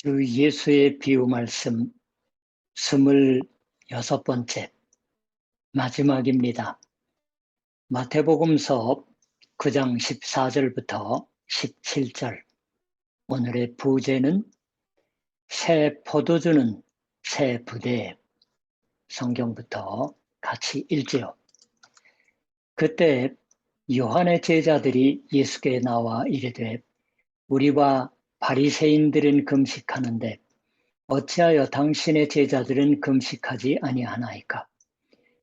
주 예수의 비유 말씀 26번째 마지막입니다. 마태복음서 9장 14절부터 17절. 오늘의 부제는 새 포도주는 새 부대. 성경부터 같이 읽지요. 그때 요한의 제자들이 예수께 나와 이르되 우리와 바리새인들은 금식하는데 어찌하여 당신의 제자들은 금식하지 아니하나이까?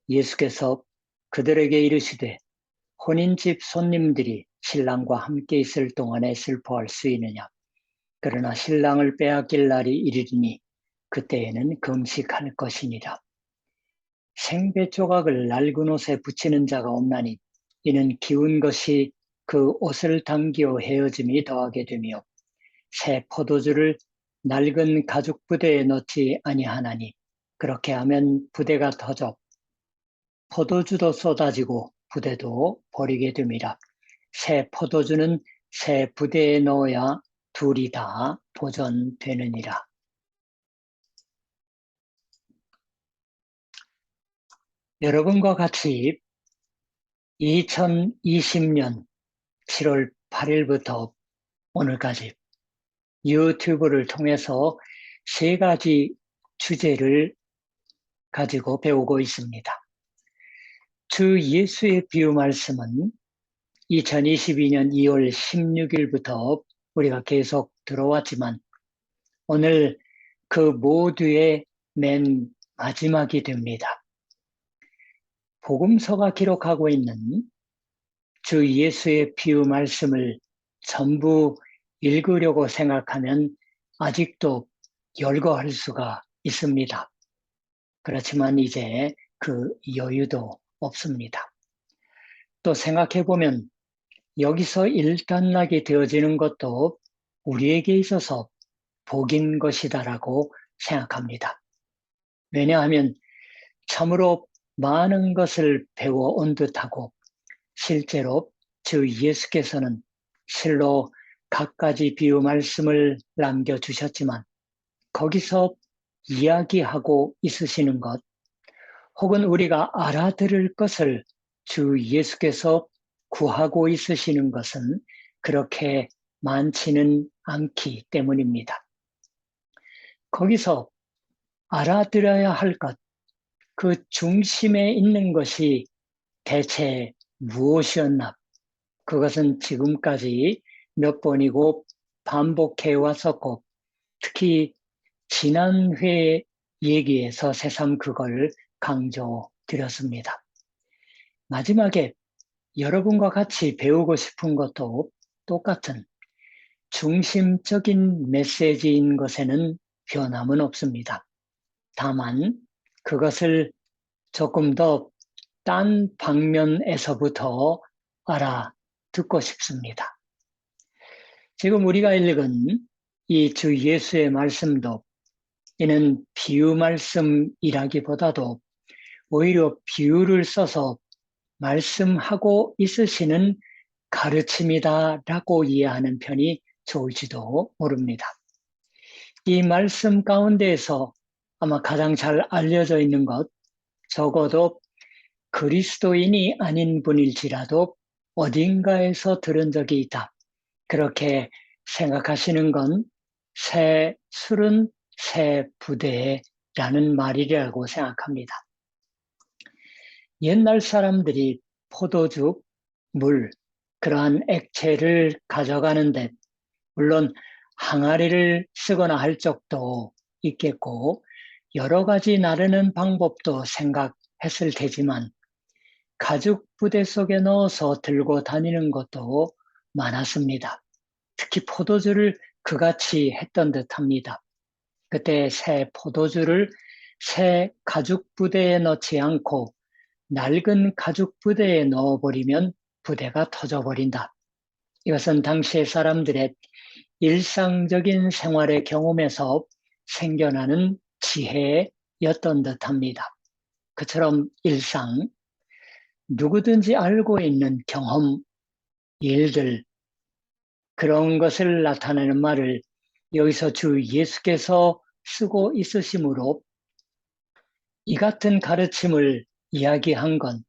예수께서 그들에게 이르시되 혼인집 손님들이 신랑과 함께 있을 동안에 슬퍼할 수 있느냐? 그러나 신랑을 빼앗길 날이 이르리니 그때에는 금식할 것이니라. 생배 조각을 낡은 옷에 붙이는 자가 없나니 이는 기운 것이 그 옷을 당기어 헤어짐이 더하게 되며 새 포도주를 낡은 가죽 부대에 넣지 아니하나니 그렇게 하면 부대가 터져 포도주도 쏟아지고 부대도 버리게 됨이라. 새 포도주는 새 부대에 넣어야 둘이 다 보존되느니라. 여러분과 같이 2020년 7월 8일부터 오늘까지 유튜브를 통해서 세 가지 주제를 가지고 배우고 있습니다. 주 예수의 비유 말씀은 2022년 2월 16일부터 우리가 계속 들어왔지만 오늘 그 모두의 맨 마지막이 됩니다. 복음서가 기록하고 있는 주 예수의 비유 말씀을 전부 읽으려고 생각하면 아직도 열거할 수가 있습니다. 그렇지만 이제 그 여유도 없습니다. 또 생각해보면 여기서 일단락이 되어지는 것도 우리에게 있어서 복인 것이다라고 생각합니다. 왜냐하면 참으로 많은 것을 배워온 듯하고 실제로 주 예수께서는 실로 갖가지 비유 말씀을 남겨주셨지만 거기서 이야기하고 있으시는 것 혹은 우리가 알아들을 것을 주 예수께서 구하고 있으시는 것은 그렇게 많지는 않기 때문입니다. 거기서 알아들어야 할 것, 그 중심에 있는 것이 대체 무엇이었나? 그것은 지금까지 몇 번이고 반복해 왔었고 특히 지난 회 얘기에서 새삼 그걸 강조드렸습니다. 마지막에 여러분과 같이 배우고 싶은 것도 똑같은 중심적인 메시지인 것에는 변함은 없습니다. 다만 그것을 조금 더 딴 방면에서부터 알아듣고 싶습니다. 지금 우리가 읽은 이 주 예수의 말씀도 이는 비유 말씀이라기보다도 오히려 비유를 써서 말씀하고 있으시는 가르침이다라고 이해하는 편이 좋을지도 모릅니다. 이 말씀 가운데에서 아마 가장 잘 알려져 있는 것, 적어도 그리스도인이 아닌 분일지라도 어딘가에서 들은 적이 있다. 그렇게 생각하시는 건 새 술은 새 부대라는 말이라고 생각합니다. 옛날 사람들이 포도주, 물, 그러한 액체를 가져가는데 물론 항아리를 쓰거나 할 적도 있겠고 여러 가지 나르는 방법도 생각했을 테지만 가죽 부대 속에 넣어서 들고 다니는 것도 많았습니다. 특히 포도주를 그같이 했던 듯합니다. 그때 새 포도주를 새 가죽 부대에 넣지 않고 낡은 가죽 부대에 넣어버리면 부대가 터져버린다. 이것은 당시의 사람들의 일상적인 생활의 경험에서 생겨나는 지혜였던 듯합니다. 그처럼 일상, 누구든지 알고 있는 경험, 일들, 그런 것을 나타내는 말을 여기서 주 예수께서 쓰고 있으시므로 이 같은 가르침을 이야기한 건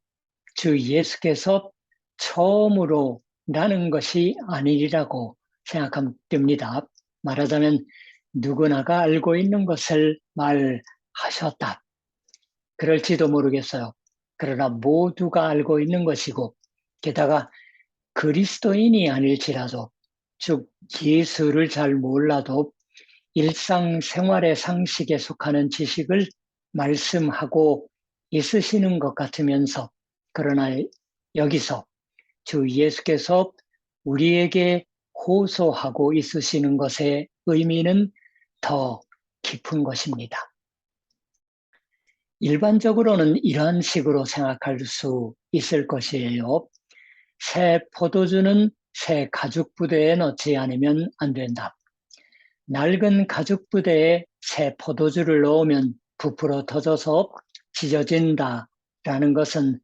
주 예수께서 처음으로 나는 것이 아니라고 생각하면 됩니다. 말하자면 누구나가 알고 있는 것을 말하셨다. 그럴지도 모르겠어요. 그러나 모두가 알고 있는 것이고 게다가 그리스도인이 아닐지라도 즉 예수를 잘 몰라도 일상생활의 상식에 속하는 지식을 말씀하고 있으시는 것 같으면서 그러나 여기서 주 예수께서 우리에게 호소하고 있으시는 것의 의미는 더 깊은 것입니다. 일반적으로는 이러한 식으로 생각할 수 있을 것이에요. 새 포도주는 새 가죽 부대에 넣지 않으면 안 된다. 낡은 가죽 부대에 새 포도주를 넣으면 부풀어 터져서 찢어진다라는 것은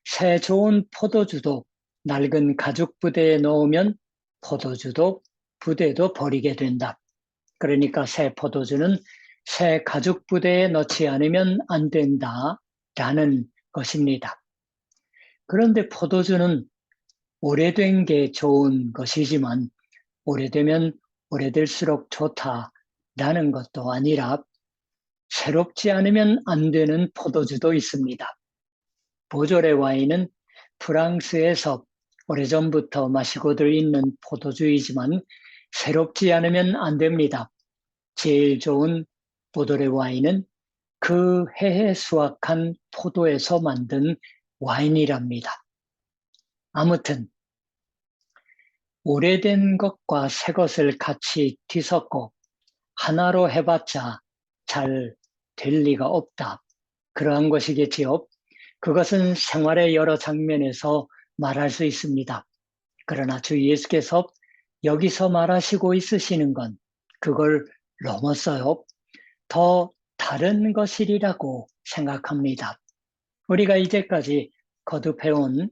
새 좋은 포도주도 낡은 가죽 부대에 넣으면 포도주도 부대도 버리게 된다. 그러니까 새 포도주는 새 가죽 부대에 넣지 않으면 안 된다라는 것입니다. 그런데 포도주는 오래된 게 좋은 것이지만 오래되면 오래될수록 좋다라는 것도 아니라 새롭지 않으면 안 되는 포도주도 있습니다. 보조레 와인은 프랑스에서 오래전부터 마시고들 있는 포도주이지만 새롭지 않으면 안 됩니다. 제일 좋은 보조레 와인은 그 해에 수확한 포도에서 만든 와인이랍니다. 아무튼 오래된 것과 새 것을 같이 뒤섞고 하나로 해봤자 잘 될 리가 없다. 그러한 것이겠지요. 그것은 생활의 여러 장면에서 말할 수 있습니다. 그러나 주 예수께서 여기서 말하시고 있으시는 건 그걸 넘었어요. 더 다른 것이라고 생각합니다. 우리가 이제까지 거듭해온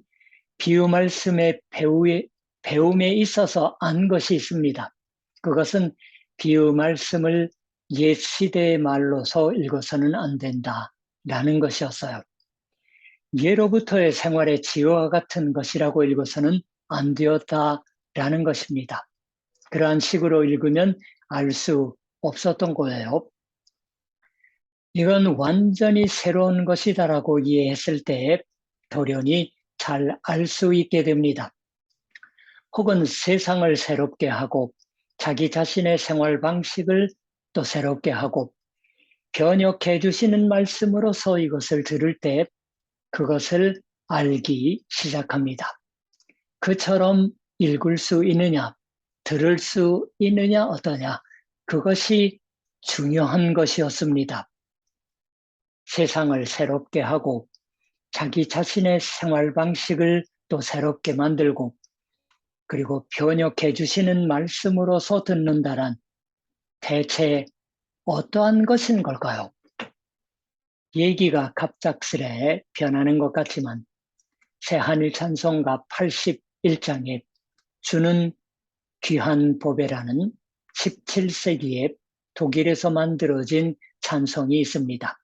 비유 말씀의 배움에 있어서 안 것이 있습니다. 그것은 비유 말씀을 옛 시대의 말로서 읽어서는 안 된다라는 것이었어요. 예로부터의 생활의 지혜와 같은 것이라고 읽어서는 안 되었다라는 것입니다. 그러한 식으로 읽으면 알 수 없었던 거예요. 이건 완전히 새로운 것이다라고 이해했을 때 도련히 잘 알 수 있게 됩니다. 혹은 세상을 새롭게 하고 자기 자신의 생활 방식을 또 새롭게 하고 변혁해 주시는 말씀으로서 이것을 들을 때 그것을 알기 시작합니다. 그처럼 읽을 수 있느냐, 들을 수 있느냐 어떠냐, 그것이 중요한 것이었습니다. 세상을 새롭게 하고 자기 자신의 생활 방식을 또 새롭게 만들고 그리고 변혁해 주시는 말씀으로서 듣는다란 대체 어떠한 것인 걸까요? 얘기가 갑작스레 변하는 것 같지만 새하늘 찬송가 81장에 주는 귀한 보배라는 17세기에 독일에서 만들어진 찬송이 있습니다.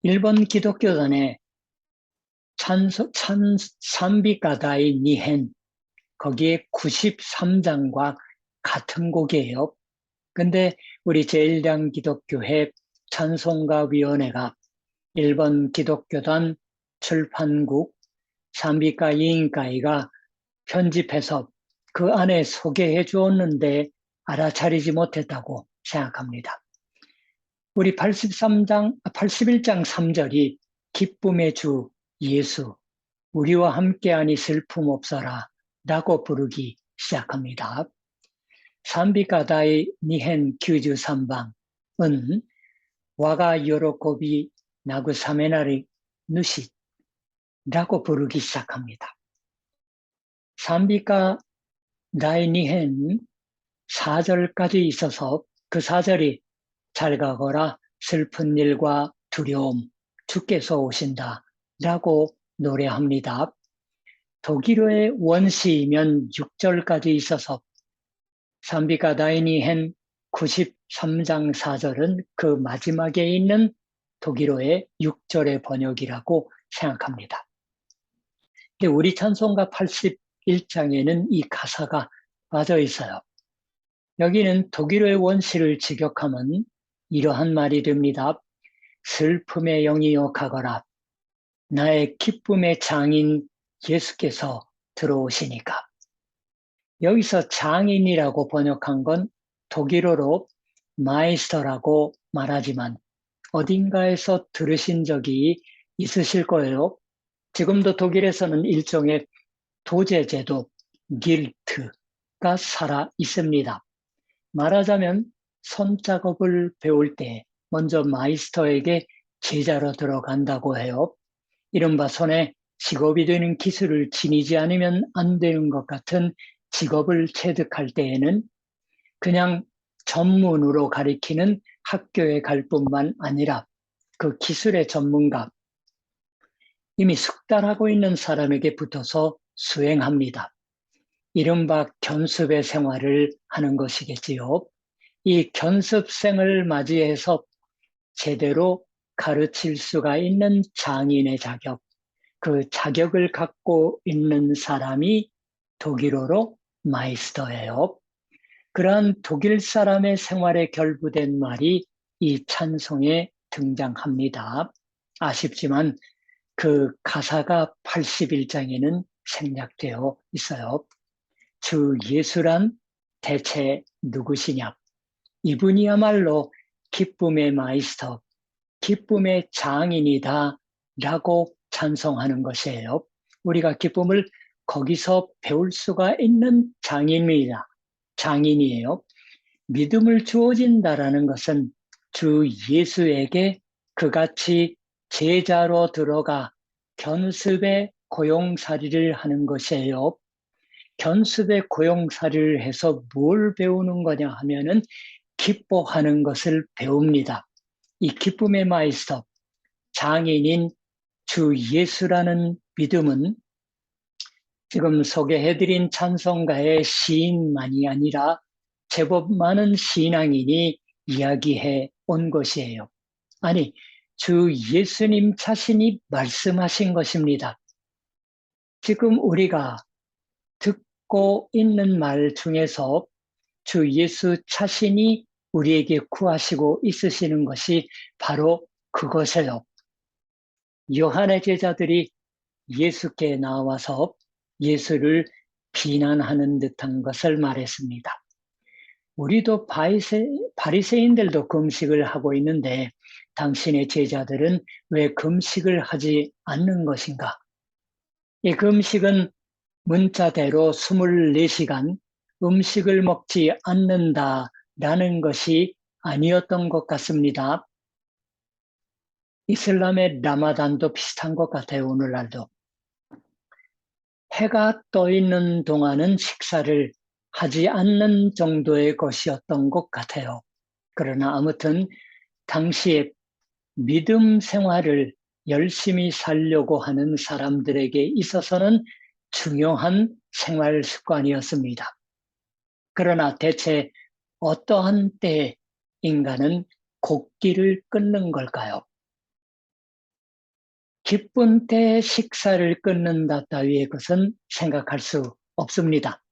일본 기독교단의 산비가다이 니헨 거기에 93장과 같은 곡이에요. 근데 우리 제1당 기독교회 찬송가위원회가 일본 기독교단 출판국 산비가 이인가이가 편집해서 그 안에 소개해 주었는데 알아차리지 못했다고 생각합니다. 우리 81장 3절이 기쁨의 주 예수 우리와 함께하니 슬픔 없어라 라고 부르기 시작합니다. 산비가다이 니헨 규주 삼방은 와가 요로코비 나구사메나리 누시 라고 부르기 시작합니다. 산비가 다이 니헨 4절까지 있어서 그 4절이 잘 가거라 슬픈 일과 두려움 주께서 오신다 라고 노래합니다. 독일어의 원시이면 6절까지 있어서 삼비가 다이니헨 93장 4절은 그 마지막에 있는 독일어의 6절의 번역이라고 생각합니다. 근데 우리 찬송가 81장에는 이 가사가 빠져 있어요. 여기는 독일어의 원시를 직역하면 이러한 말이 됩니다. 슬픔의 영이여 가거라. 나의 기쁨의 장인 예수께서 들어오시니까. 여기서 장인이라고 번역한 건 독일어로 마이스터라고 말하지만 어딘가에서 들으신 적이 있으실 거예요. 지금도 독일에서는 일종의 도제제도, 길트가 살아 있습니다. 말하자면 손작업을 배울 때 먼저 마이스터에게 제자로 들어간다고 해요. 이른바 손에 직업이 되는 기술을 지니지 않으면 안 되는 것 같은 직업을 체득할 때에는 그냥 전문으로 가리키는 학교에 갈 뿐만 아니라 그 기술의 전문가, 이미 숙달하고 있는 사람에게 붙어서 수행합니다. 이른바 견습의 생활을 하는 것이겠지요. 이 견습생을 맞이해서 제대로 가르칠 수가 있는 장인의 자격, 그 자격을 갖고 있는 사람이 독일어로 마이스터예요. 그러한 독일 사람의 생활에 결부된 말이 이 찬송에 등장합니다. 아쉽지만 그 가사가 81장에는 생략되어 있어요. 주 예수란 대체 누구시냐? 이분이야말로 기쁨의 마이스터, 기쁨의 장인이다 라고 찬송하는 것이에요. 우리가 기쁨을 거기서 배울 수가 있는 장인입니다. 장인이에요. 믿음을 주어진다라는 것은 주 예수에게 그같이 제자로 들어가 견습의 고용살이를 하는 것이에요. 견습의 고용살이를 해서 뭘 배우는 거냐 하면은 기뻐하는 것을 배웁니다. 이 기쁨의 마이스터, 장인인 주 예수라는 믿음은 지금 소개해드린 찬송가의 시인만이 아니라 제법 많은 신앙인이 이야기해 온 것이에요. 아니, 주 예수님 자신이 말씀하신 것입니다. 지금 우리가 듣고 있는 말 중에서 주 예수 자신이 우리에게 구하시고 있으시는 것이 바로 그것이에요. 요한의 제자들이 예수께 나와서 예수를 비난하는 듯한 것을 말했습니다. 우리도 바리새인들도 금식을 하고 있는데 당신의 제자들은 왜 금식을 하지 않는 것인가? 이 금식은 문자대로 24시간 음식을 먹지 않는다라는 것이 아니었던 것 같습니다. 이슬람의 라마단도 비슷한 것 같아요, 오늘날도. 해가 떠 있는 동안은 식사를 하지 않는 정도의 것이었던 것 같아요. 그러나 아무튼 당시에 믿음 생활을 열심히 살려고 하는 사람들에게 있어서는 중요한 생활 습관이었습니다. 그러나 대체 어떠한 때에 인간은 곡기를 끊는 걸까요? 기쁜 때에 식사를 끊는다 따위의 것은 생각할 수 없습니다.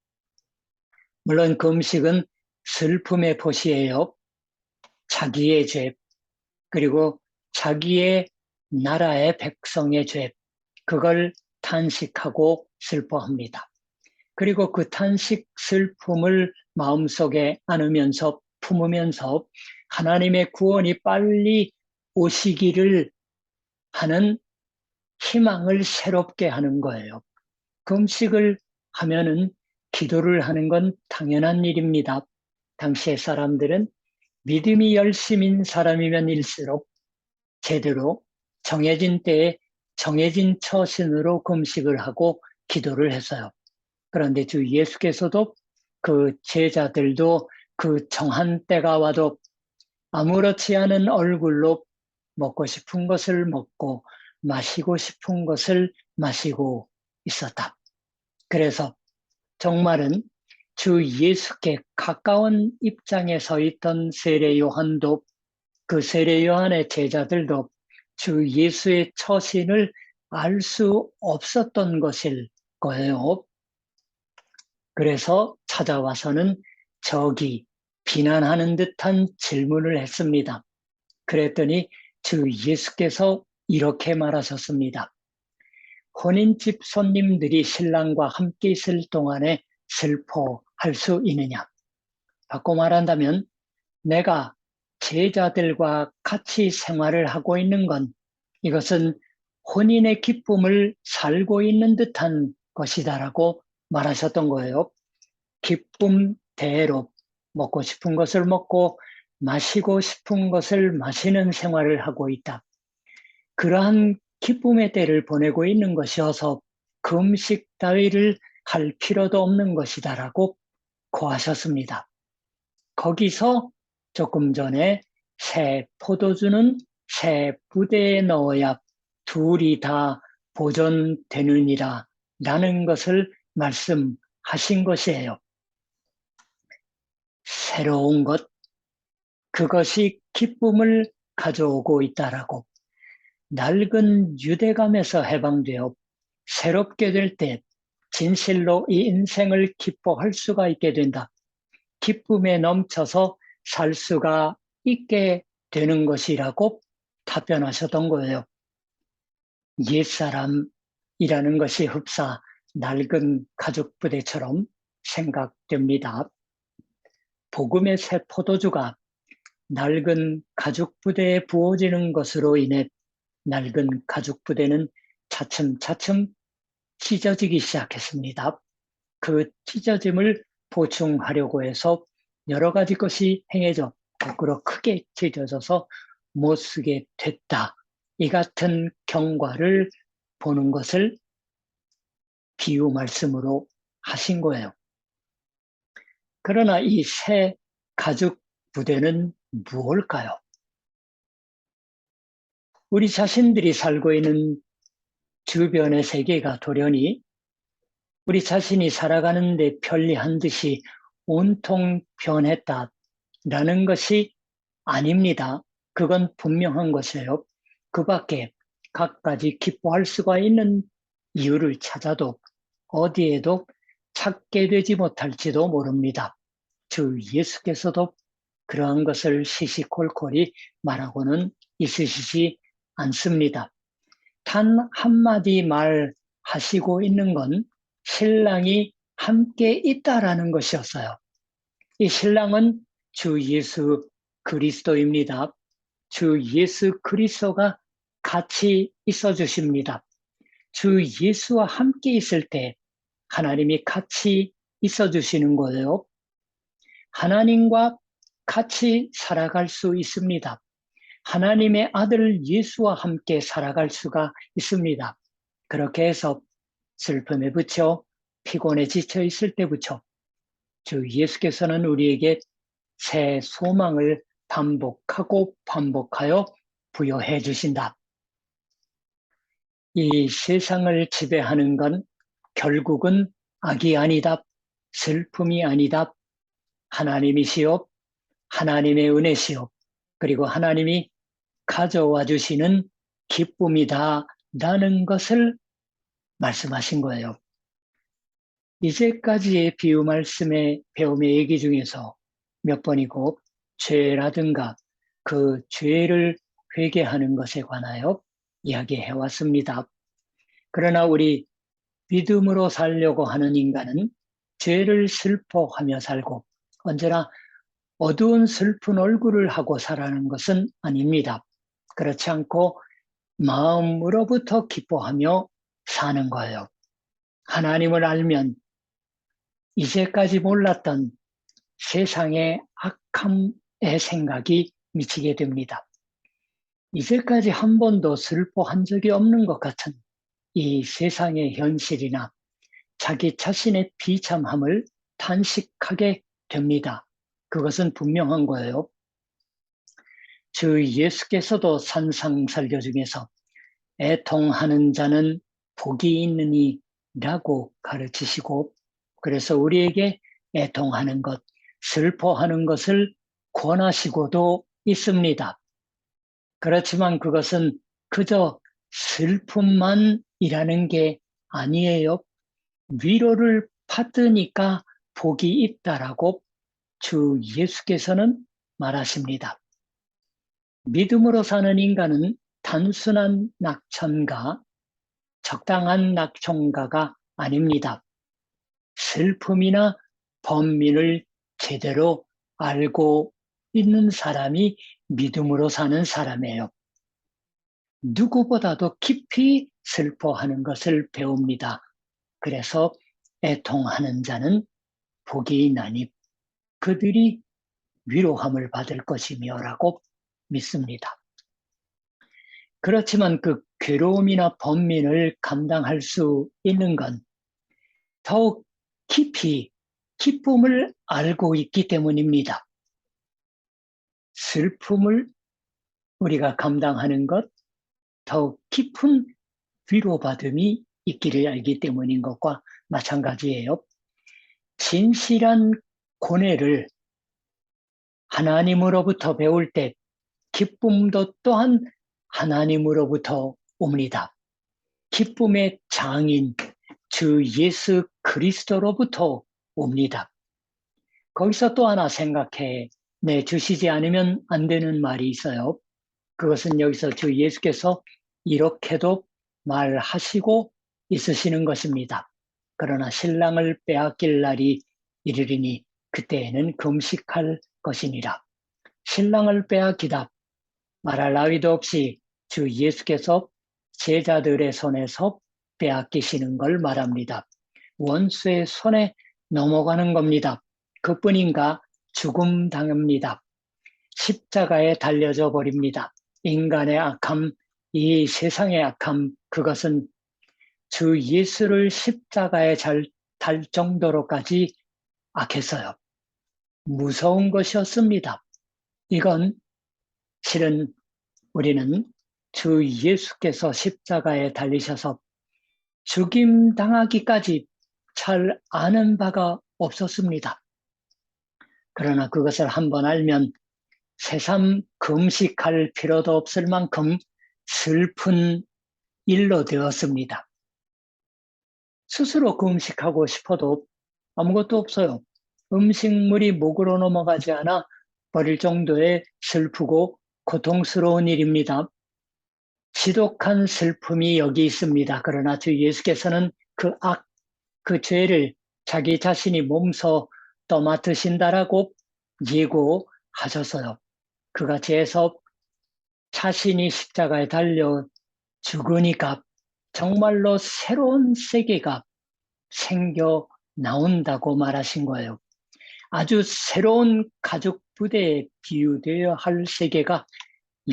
물론 금식은 슬픔의 보시예요. 자기의 죄, 그리고 자기의 나라의 백성의 죄, 그걸 탄식하고 슬퍼합니다. 그리고 그 탄식, 슬픔을 마음속에 안으면서 품으면서 하나님의 구원이 빨리 오시기를 하는 희망을 새롭게 하는 거예요. 금식을 하면은 기도를 하는 건 당연한 일입니다. 당시의 사람들은 믿음이 열심인 사람이면 일수록 제대로 정해진 때에 정해진 처신으로 금식을 하고 기도를 했어요. 그런데 주 예수께서도 그 제자들도 그 정한 때가 와도 아무렇지 않은 얼굴로 먹고 싶은 것을 먹고 마시고 싶은 것을 마시고 있었다. 그래서 정말은 주 예수께 가까운 입장에 서 있던 세례 요한도 그 세례 요한의 제자들도 주 예수의 처신을 알 수 없었던 것일 거예요. 그래서 찾아와서는 저기 비난하는 듯한 질문을 했습니다. 그랬더니 주 예수께서 이렇게 말하셨습니다. 혼인집 손님들이 신랑과 함께 있을 동안에 슬퍼할 수 있느냐? 바꿔 말한다면 내가 제자들과 같이 생활을 하고 있는 건 이것은 혼인의 기쁨을 살고 있는 듯한 것이다라고 말하셨던 거예요. 기쁨대로 먹고 싶은 것을 먹고 마시고 싶은 것을 마시는 생활을 하고 있다. 그러한 기쁨의 때를 보내고 있는 것이어서 금식 따위를 할 필요도 없는 것이다라고 고하셨습니다. 거기서 조금 전에 새 포도주는 새 부대에 넣어야 둘이 다 보존되느니라 라는 것을 말씀하신 것이에요. 새로운 것, 그것이 기쁨을 가져오고 있다라고 낡은 유대감에서 해방되어 새롭게 될 때 진실로 이 인생을 기뻐할 수가 있게 된다. 기쁨에 넘쳐서 살 수가 있게 되는 것이라고 답변하셨던 거예요. 옛사람이라는 것이 흡사 낡은 가죽 부대처럼 생각됩니다. 복음의 새 포도주가 낡은 가죽 부대에 부어지는 것으로 인해 낡은 가죽 부대는 차츰차츰 찢어지기 시작했습니다. 그 찢어짐을 보충하려고 해서 여러 가지 것이 행해져 거꾸로 크게 찢어져서 못 쓰게 됐다. 이 같은 경과를 보는 것을 비유 말씀으로 하신 거예요. 그러나 이 새 가죽 부대는 무엇일까요? 우리 자신들이 살고 있는 주변의 세계가 돌연히 우리 자신이 살아가는데 편리한 듯이 온통 변했다라는 것이 아닙니다. 그건 분명한 것이에요. 그 밖에 갖가지 기뻐할 수가 있는 이유를 찾아도 어디에도 찾게 되지 못할지도 모릅니다. 주 예수께서도 그러한 것을 시시콜콜이 말하고는 있으시지 않습니다. 단 한마디 말하시고 있는 건 신랑이 함께 있다라는 것이었어요. 이 신랑은 주 예수 그리스도입니다. 주 예수 그리스도가 같이 있어 주십니다. 주 예수와 함께 있을 때 하나님이 같이 있어 주시는 거예요. 하나님과 같이 살아갈 수 있습니다. 하나님의 아들 예수와 함께 살아갈 수가 있습니다. 그렇게 해서 슬픔에 부쳐 피곤에 지쳐 있을 때 부쳐 주 예수께서는 우리에게 새 소망을 반복하고 반복하여 부여해 주신다. 이 세상을 지배하는 건 결국은 악이 아니다, 슬픔이 아니다, 하나님이시요, 하나님의 은혜시요, 그리고 하나님이 가져와 주시는 기쁨이다 라는 것을 말씀하신 거예요. 이제까지의 비유 말씀의 배움의 얘기 중에서 몇 번이고 죄라든가 그 죄를 회개하는 것에 관하여 이야기해 왔습니다. 그러나 우리 믿음으로 살려고 하는 인간은 죄를 슬퍼하며 살고 언제나 어두운 슬픈 얼굴을 하고 살아가는 것은 아닙니다. 그렇지 않고 마음으로부터 기뻐하며 사는 거예요. 하나님을 알면 이제까지 몰랐던 세상의 악함의 생각이 미치게 됩니다. 이제까지 한 번도 슬퍼한 적이 없는 것 같은 이 세상의 현실이나 자기 자신의 비참함을 탄식하게 됩니다. 그것은 분명한 거예요. 주 예수께서도 산상설교 중에서 애통하는 자는 복이 있느니라고 가르치시고 그래서 우리에게 애통하는 것, 슬퍼하는 것을 권하시고도 있습니다. 그렇지만 그것은 그저 슬픔만이라는 게 아니에요. 위로를 받으니까 복이 있다라고 주 예수께서는 말하십니다. 믿음으로 사는 인간은 단순한 낙천가, 적당한 낙천가가 아닙니다. 슬픔이나 번민을 제대로 알고 있는 사람이 믿음으로 사는 사람이에요. 누구보다도 깊이 슬퍼하는 것을 배웁니다. 그래서 애통하는 자는 복이 있나니 그들이 위로함을 받을 것이며라고 믿습니다. 그렇지만 그 괴로움이나 번민을 감당할 수 있는 건 더욱 깊이 기쁨을 알고 있기 때문입니다. 슬픔을 우리가 감당하는 것, 더욱 깊은 위로받음이 있기를 알기 때문인 것과 마찬가지예요. 진실한 고뇌를 하나님으로부터 배울 때 기쁨도 또한 하나님으로부터 옵니다. 기쁨의 장인 주 예수 그리스도로부터 옵니다. 거기서 또 하나 생각해 내주시지 않으면 안 되는 말이 있어요. 그것은 여기서 주 예수께서 이렇게도 말하시고 있으시는 것입니다. 그러나 신랑을 빼앗길 날이 이르리니 그때에는 금식할 것이니라. 신랑을 빼앗기다 말할 나위도 없이 주 예수께서 제자들의 손에서 빼앗기시는 걸 말합니다. 원수의 손에 넘어가는 겁니다. 그뿐인가 죽음 당합니다. 십자가에 달려져 버립니다. 인간의 악함, 이 세상의 악함, 그것은 주 예수를 십자가에 달 정도로까지 악했어요. 무서운 것이었습니다. 이건 실은 우리는 주 예수께서 십자가에 달리셔서 죽임 당하기까지 잘 아는 바가 없었습니다. 그러나 그것을 한번 알면 새삼 금식할 필요도 없을 만큼 슬픈 일로 되었습니다. 스스로 금식하고 싶어도 아무것도 없어요. 음식물이 목으로 넘어가지 않아 버릴 정도의 슬프고 고통스러운 일입니다. 지독한 슬픔이 여기 있습니다. 그러나 주 예수께서는 그 악, 그 죄를 자기 자신이 몸소 떠맡으신다라고 예고하셨어요. 그가 죄에서 자신이 십자가에 달려 죽으니까 정말로 새로운 세계가 생겨 나온다고 말하신 거예요. 아주 새로운 가죽 부대에 비유되어야 할 세계가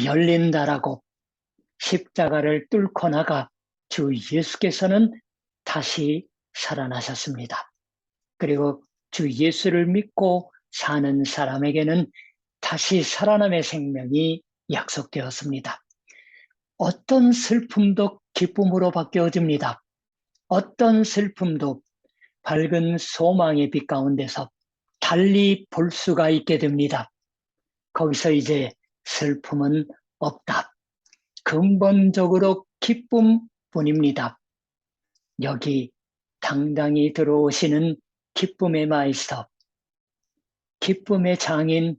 열린다라고 십자가를 뚫고 나가 주 예수께서는 다시 살아나셨습니다. 그리고 주 예수를 믿고 사는 사람에게는 다시 살아남의 생명이 약속되었습니다. 어떤 슬픔도 기쁨으로 바뀌어집니다. 어떤 슬픔도 밝은 소망의 빛 가운데서 달리 볼 수가 있게 됩니다. 거기서 이제 슬픔은 없다. 근본적으로 기쁨뿐입니다. 여기 당당히 들어오시는 기쁨의 마이스터, 기쁨의 장인,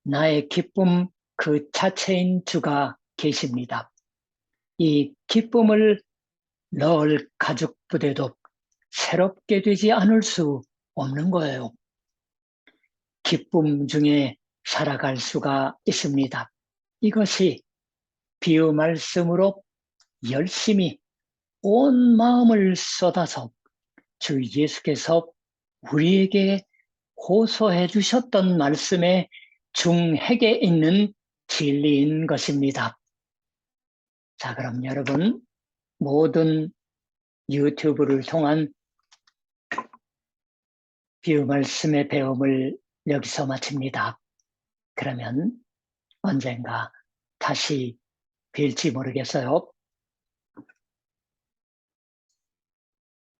나의 기쁨 그 자체인 주가 계십니다. 이 기쁨을 넣을 가죽 부대도 새롭게 되지 않을 수 없는 거예요. 기쁨 중에 살아갈 수가 있습니다. 이것이 비유 말씀으로 열심히 온 마음을 쏟아서 주 예수께서 우리에게 호소해 주셨던 말씀의 중핵에 있는 진리인 것입니다. 자, 그럼 여러분 모든 유튜브를 통한 비유 말씀의 배움을 여기서 마칩니다. 그러면 언젠가 다시 뵐지 모르겠어요.